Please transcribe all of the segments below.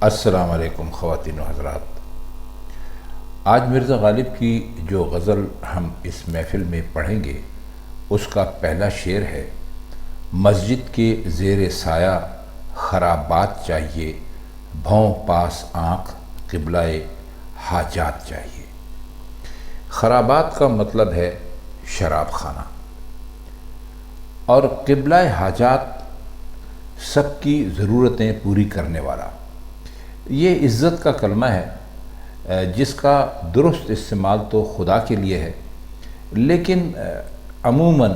السلام علیکم خواتین و حضرات۔ آج مرزا غالب کی جو غزل ہم اس محفل میں پڑھیں گے اس کا پہلا شعر ہے: مسجد کے زیر سایہ خرابات چاہیے، بھوں پاس آنکھ قبلہ حاجات چاہیے۔ خرابات کا مطلب ہے شراب خانہ، اور قبلہ حاجات سب کی ضرورتیں پوری کرنے والا۔ یہ عزت کا کلمہ ہے جس کا درست استعمال تو خدا کے لیے ہے، لیکن عموماً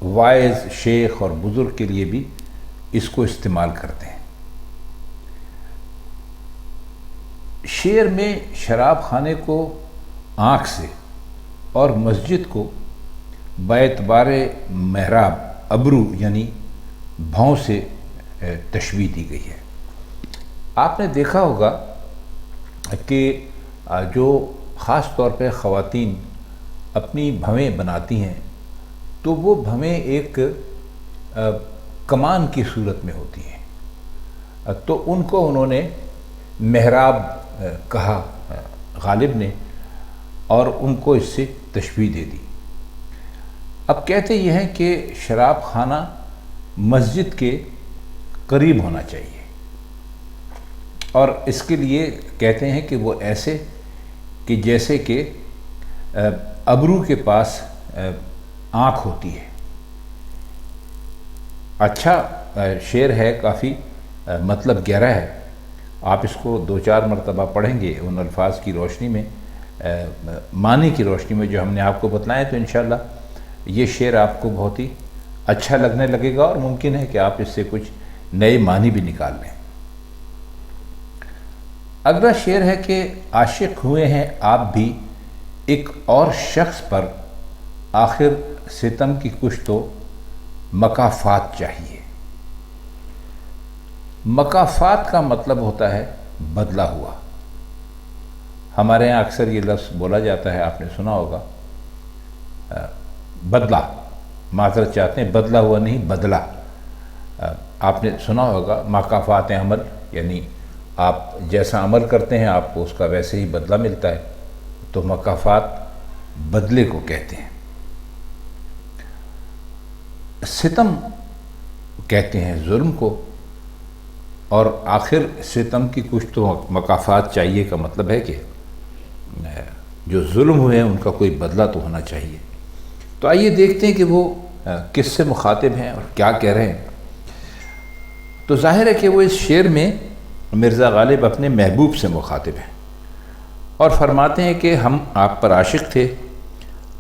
واعظ، شیخ اور بزرگ کے لیے بھی اس کو استعمال کرتے ہیں۔ شعر میں شراب خانے کو آنکھ سے اور مسجد کو باعتبار محراب ابرو یعنی بھوں سے تشبیہ دی گئی ہے۔ آپ نے دیکھا ہوگا کہ جو خاص طور پہ خواتین اپنی بھویں بناتی ہیں تو وہ بھویں ایک کمان کی صورت میں ہوتی ہیں، تو ان کو انہوں نے محراب کہا غالب نے، اور ان کو اس سے تشبیہ دے دی۔ اب کہتے یہ ہیں کہ شراب خانہ مسجد کے قریب ہونا چاہیے، اور اس کے لیے کہتے ہیں کہ وہ ایسے کہ جیسے کہ ابرو کے پاس آنکھ ہوتی ہے۔ اچھا شعر ہے، کافی مطلب گہرا ہے۔ آپ اس کو 2-4 مرتبہ پڑھیں گے ان الفاظ کی روشنی میں، معنی کی روشنی میں جو ہم نے آپ کو بتلائیں، تو انشاءاللہ یہ شعر آپ کو بہت ہی اچھا لگنے لگے گا، اور ممکن ہے کہ آپ اس سے کچھ نئے معنی بھی نکال لیں۔ اگلا شعر ہے کہ عاشق ہوئے ہیں آپ بھی ایک اور شخص پر، آخر ستم کی کچھ تو مکافات چاہیے۔ مکافات کا مطلب ہوتا ہے بدلہ ہوا۔ ہمارے یہاں اکثر یہ لفظ بولا جاتا ہے، آپ نے سنا ہوگا، بدلہ، معذرت چاہتے ہیں، بدلہ ہوا نہیں، بدلہ۔ آپ نے سنا ہوگا مکافات عمل، یعنی آپ جیسا عمل کرتے ہیں آپ کو اس کا ویسے ہی بدلہ ملتا ہے، تو مکافات بدلے کو کہتے ہیں۔ ستم کہتے ہیں ظلم کو، اور آخر ستم کی کچھ تو مکافات چاہیے کا مطلب ہے کہ جو ظلم ہوئے ہیں ان کا کوئی بدلہ تو ہونا چاہیے۔ تو آئیے دیکھتے ہیں کہ وہ کس سے مخاطب ہیں اور کیا کہہ رہے ہیں۔ تو ظاہر ہے کہ وہ اس شعر میں مرزا غالب اپنے محبوب سے مخاطب ہیں، اور فرماتے ہیں کہ ہم آپ پر عاشق تھے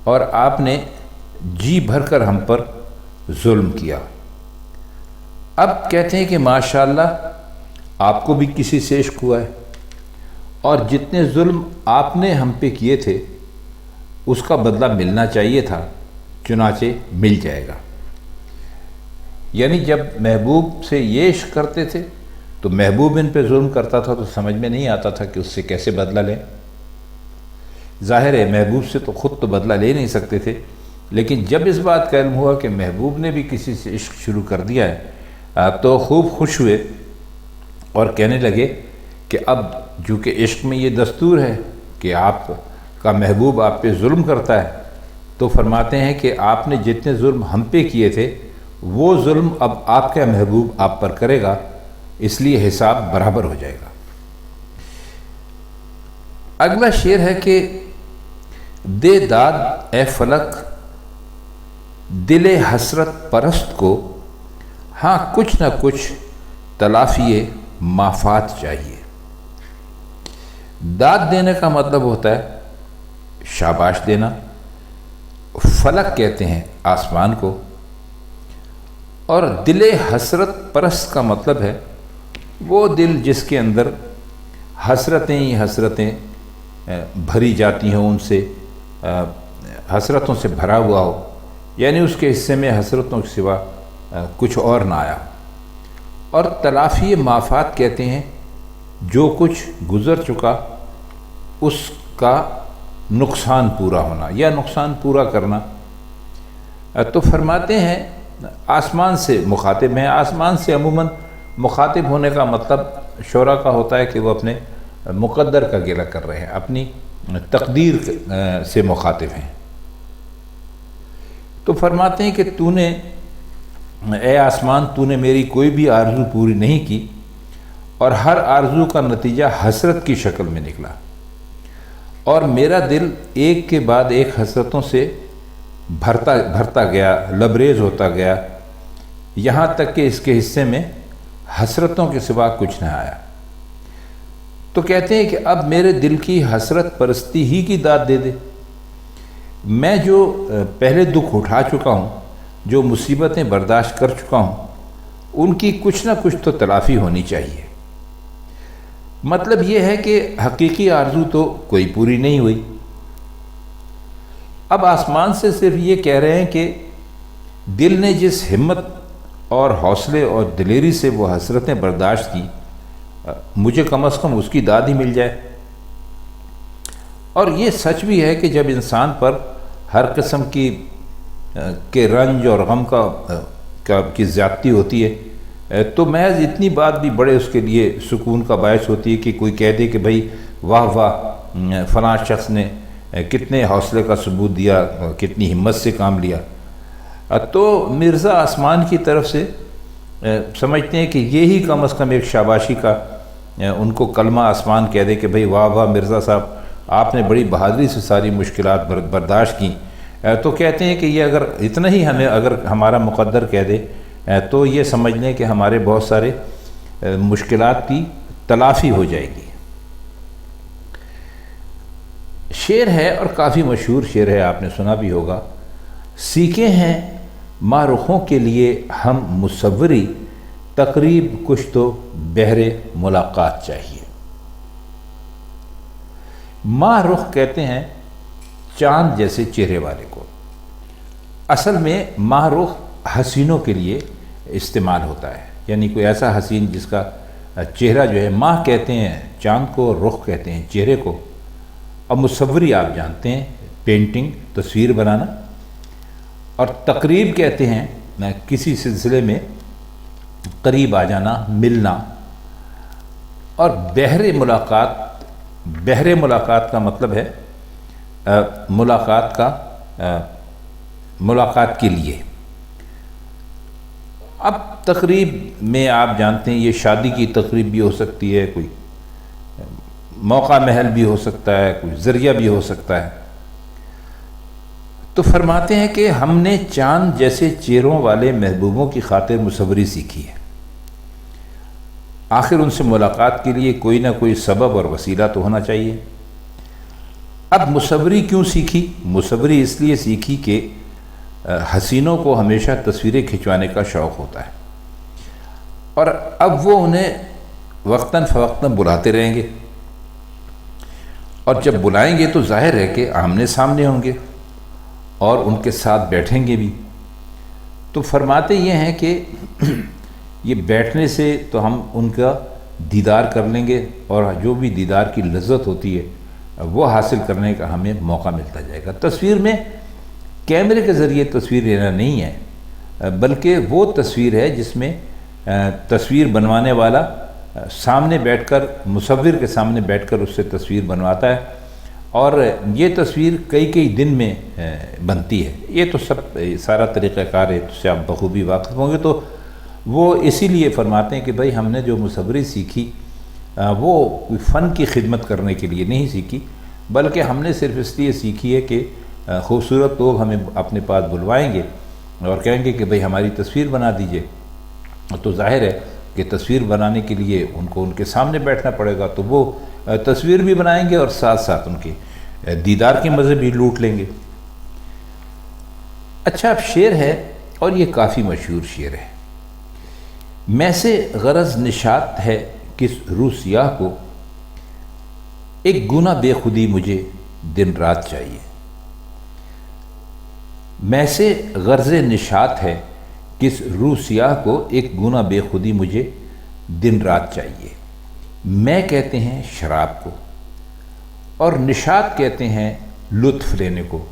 اور آپ نے جی بھر کر ہم پر ظلم کیا۔ اب کہتے ہیں کہ ماشاءاللہ آپ کو بھی کسی سے عشق ہوا ہے، اور جتنے ظلم آپ نے ہم پہ کیے تھے اس کا بدلہ ملنا چاہیے تھا، چنانچہ مل جائے گا۔ یعنی جب محبوب سے یہ عشق کرتے تھے تو محبوب ان پہ ظلم کرتا تھا، تو سمجھ میں نہیں آتا تھا کہ اس سے کیسے بدلہ لیں۔ ظاہر ہے محبوب سے تو خود تو بدلہ لے نہیں سکتے تھے، لیکن جب اس بات کا علم ہوا کہ محبوب نے بھی کسی سے عشق شروع کر دیا ہے تو خوب خوش ہوئے، اور کہنے لگے کہ اب چونکہ عشق میں یہ دستور ہے کہ آپ کا محبوب آپ پہ ظلم کرتا ہے، تو فرماتے ہیں کہ آپ نے جتنے ظلم ہم پہ کیے تھے وہ ظلم اب آپ کا محبوب آپ پر کرے گا، اس لیے حساب برابر ہو جائے گا۔ اگلا شعر ہے کہ دے داد اے فلک دل حسرت پرست کو، ہاں کچھ نہ کچھ تلافی مافات چاہیے۔ داد دینے کا مطلب ہوتا ہے شاباش دینا۔ فلک کہتے ہیں آسمان کو، اور دل حسرت پرست کا مطلب ہے وہ دل جس کے اندر حسرتیں ہی حسرتیں بھری جاتی ہوں، ان سے حسرتوں سے بھرا ہوا ہو، یعنی اس کے حصے میں حسرتوں کے سوا کچھ اور نہ آیا۔ اور تلافی مافات کہتے ہیں جو کچھ گزر چکا اس کا نقصان پورا ہونا یا نقصان پورا کرنا۔ تو فرماتے ہیں آسمان سے مخاطب ہیں۔ آسمان سے عموماً مخاطب ہونے کا مطلب شعراء کا ہوتا ہے کہ وہ اپنے مقدر کا گلہ کر رہے ہیں، اپنی تقدیر سے مخاطب ہیں۔ تو فرماتے ہیں کہ تو نے، اے آسمان، تو نے میری کوئی بھی آرزو پوری نہیں کی، اور ہر آرزو کا نتیجہ حسرت کی شکل میں نکلا، اور میرا دل ایک کے بعد ایک حسرتوں سے بھرتا گیا، لبریز ہوتا گیا، یہاں تک کہ اس کے حصے میں حسرتوں کے سوا کچھ نہ آیا۔ تو کہتے ہیں کہ اب میرے دل کی حسرت پرستی ہی کی داد دے دے۔ میں جو پہلے دکھ اٹھا چکا ہوں، جو مصیبتیں برداشت کر چکا ہوں، ان کی کچھ نہ کچھ تو تلافی ہونی چاہیے۔ مطلب یہ ہے کہ حقیقی آرزو تو کوئی پوری نہیں ہوئی۔ اب آسمان سے صرف یہ کہہ رہے ہیں کہ دل نے جس ہمت اور حوصلے اور دلیری سے وہ حسرتیں برداشت کی، مجھے کم از کم اس کی داد ہی مل جائے۔ اور یہ سچ بھی ہے کہ جب انسان پر ہر قسم کے رنج اور غم کی زیادتی ہوتی ہے، تو محض اتنی بات بھی بڑے اس کے لیے سکون کا باعث ہوتی ہے کہ کوئی کہہ دے کہ بھئی واہ واہ، فلاں شخص نے کتنے حوصلے کا ثبوت دیا، کتنی ہمت سے کام لیا۔ تو مرزا آسمان کی طرف سے سمجھتے ہیں کہ یہی کم از کم ایک شاباشی کا ان کو کلمہ آسمان کہہ دے کہ بھئی واہ واہ مرزا صاحب، آپ نے بڑی بہادری سے ساری مشکلات برداشت کی۔ تو کہتے ہیں کہ یہ اگر اتنا ہی اگر ہمارا مقدر کہہ دے تو یہ سمجھ لیں کہ ہمارے بہت سارے مشکلات کی تلافی ہو جائے گی۔ شعر ہے اور کافی مشہور شعر ہے، آپ نے سنا بھی ہوگا، سیکھے ہیں ماہ رخوں کے لیے ہم مصوری، تقریب کچھ تو بہر ملاقات چاہیے۔ ماہ رخ کہتے ہیں چاند جیسے چہرے والے کو۔ اصل میں ماہ رخ حسینوں کے لیے استعمال ہوتا ہے، یعنی کوئی ایسا حسین جس کا چہرہ جو ہے، ماہ کہتے ہیں چاند کو، رخ کہتے ہیں چہرے کو، اور مصوری آپ جانتے ہیں پینٹنگ، تصویر بنانا، اور تقریب کہتے ہیں کسی سلسلے میں قریب آ جانا، ملنا، اور بہر ملاقات کا مطلب ہے ملاقات کے لیے۔ اب تقریب میں آپ جانتے ہیں یہ شادی کی تقریب بھی ہو سکتی ہے، کوئی موقع محل بھی ہو سکتا ہے، کوئی ذریعہ بھی ہو سکتا ہے۔ تو فرماتے ہیں کہ ہم نے چاند جیسے چہروں والے محبوبوں کی خاطر مصوری سیکھی ہے۔ آخر ان سے ملاقات کے لیے کوئی نہ کوئی سبب اور وسیلہ تو ہونا چاہیے۔ اب مصوری کیوں سیکھی؟ مصوری اس لیے سیکھی کہ حسینوں کو ہمیشہ تصویریں کھنچوانے کا شوق ہوتا ہے، اور اب وہ انہیں وقتاً فوقتاً بلاتے رہیں گے، اور جب بلائیں گے تو ظاہر ہے کہ آمنے سامنے ہوں گے اور ان کے ساتھ بیٹھیں گے بھی۔ تو فرماتے یہ ہیں کہ یہ بیٹھنے سے تو ہم ان کا دیدار کر لیں گے، اور جو بھی دیدار کی لذت ہوتی ہے وہ حاصل کرنے کا ہمیں موقع ملتا جائے گا۔ تصویر میں کیمرے کے ذریعے تصویر لینا نہیں ہے، بلکہ وہ تصویر ہے جس میں تصویر بنوانے والا سامنے بیٹھ کر، مصور کے سامنے بیٹھ کر اس سے تصویر بنواتا ہے، اور یہ تصویر کئی دن میں بنتی ہے۔ یہ تو سارا طریقہ کار ہے، اس سے آپ بخوبی واقف ہوں گے۔ تو وہ اسی لیے فرماتے ہیں کہ بھئی ہم نے جو مصوری سیکھی وہ کوئی فن کی خدمت کرنے کے لیے نہیں سیکھی، بلکہ ہم نے صرف اس لیے سیکھی ہے کہ خوبصورت لوگ ہمیں اپنے پاس بلوائیں گے اور کہیں گے کہ بھئی ہماری تصویر بنا دیجئے، تو ظاہر ہے کہ تصویر بنانے کے لیے ان کو ان کے سامنے بیٹھنا پڑے گا، تو وہ تصویر بھی بنائیں گے اور ساتھ ساتھ ان کے دیدار کے مزے بھی لوٹ لیں گے۔ اچھا، اب شعر ہے اور یہ کافی مشہور شعر ہے۔ میں سے غرض نشاط ہے کس روح سیاہ کو، ایک گناہ بے خودی مجھے دن رات چاہیے۔ میں سے غرض نشاط ہے کس روح سیاہ کو، ایک گناہ بے خودی مجھے دن رات چاہیے۔ میں کہتے ہیں شراب کو، اور نشاط کہتے ہیں لطف لینے کو،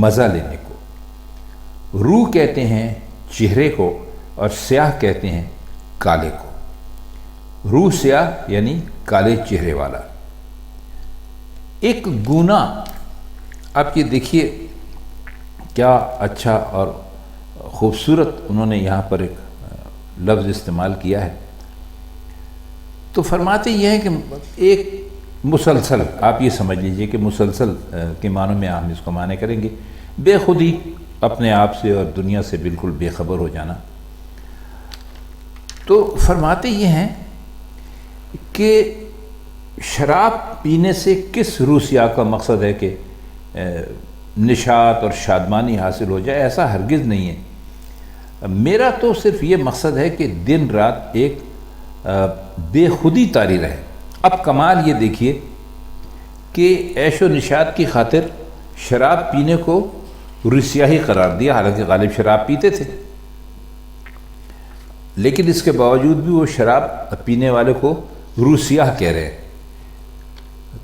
مزہ لینے کو۔ روح کہتے ہیں چہرے کو، اور سیاہ کہتے ہیں کالے کو۔ روح سیاہ یعنی کالے چہرے والا۔ ایک گونا، آپ یہ دیکھیے کیا اچھا اور خوبصورت انہوں نے یہاں پر ایک لفظ استعمال کیا ہے۔ تو فرماتے یہ ہیں کہ ایک مسلسل، آپ یہ سمجھ لیجئے کہ مسلسل کے معنوں میں ہم اس کو معنی کریں گے بے خودی، اپنے آپ سے اور دنیا سے بالکل بے خبر ہو جانا۔ تو فرماتے یہ ہیں کہ شراب پینے سے کس روح سیاہ کا مقصد ہے کہ نشاط اور شادمانی حاصل ہو جائے، ایسا ہرگز نہیں ہے۔ میرا تو صرف یہ مقصد ہے کہ دن رات ایک بے خودی طاری رہے۔ اب کمال یہ دیکھیے کہ عیش و نشاط کی خاطر شراب پینے کو روح سیاہی قرار دیا، حالانکہ غالب شراب پیتے تھے، لیکن اس کے باوجود بھی وہ شراب پینے والے کو روح سیاہ کہہ رہے ہیں۔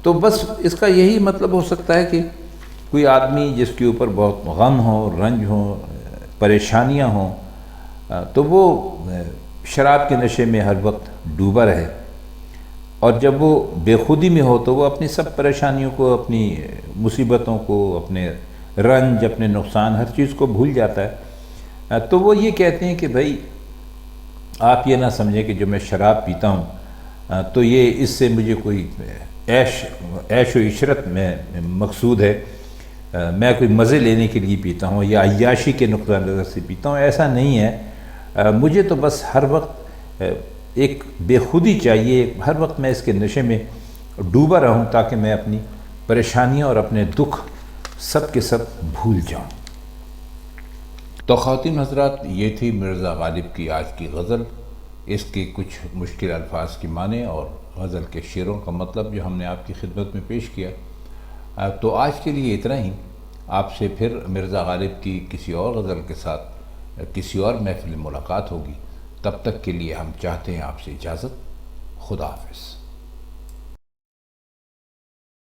تو بس اس کا یہی مطلب ہو سکتا ہے کہ کوئی آدمی جس کے اوپر بہت غم ہو، رنج ہو، پریشانیاں ہوں، تو وہ شراب کے نشے میں ہر وقت ڈوبا رہے، اور جب وہ بے خودی میں ہو تو وہ اپنی سب پریشانیوں کو، اپنی مصیبتوں کو، اپنے رنج، اپنے نقصان، ہر چیز کو بھول جاتا ہے۔ تو وہ یہ کہتے ہیں کہ بھائی آپ یہ نہ سمجھیں کہ جو میں شراب پیتا ہوں تو یہ اس سے مجھے کوئی عیش و عشرت میں مقصود ہے، میں کوئی مزے لینے کے لیے پیتا ہوں یا عیاشی کے نقطہ نظر سے پیتا ہوں، ایسا نہیں ہے۔ مجھے تو بس ہر وقت ایک بے خودی چاہیے، ہر وقت میں اس کے نشے میں ڈوبا رہوں تاکہ میں اپنی پریشانیاں اور اپنے دکھ سب کے سب بھول جاؤں۔ تو خواتین حضرات، یہ تھی مرزا غالب کی آج کی غزل، اس کے کچھ مشکل الفاظ کی معنی اور غزل کے شعروں کا مطلب جو ہم نے آپ کی خدمت میں پیش کیا۔ تو آج کے لیے اتنا ہی، آپ سے پھر مرزا غالب کی کسی اور غزل کے ساتھ کسی اور محفل میں ملاقات ہوگی۔ تب تک کے لیے ہم چاہتے ہیں آپ سے اجازت۔ خدا حافظ۔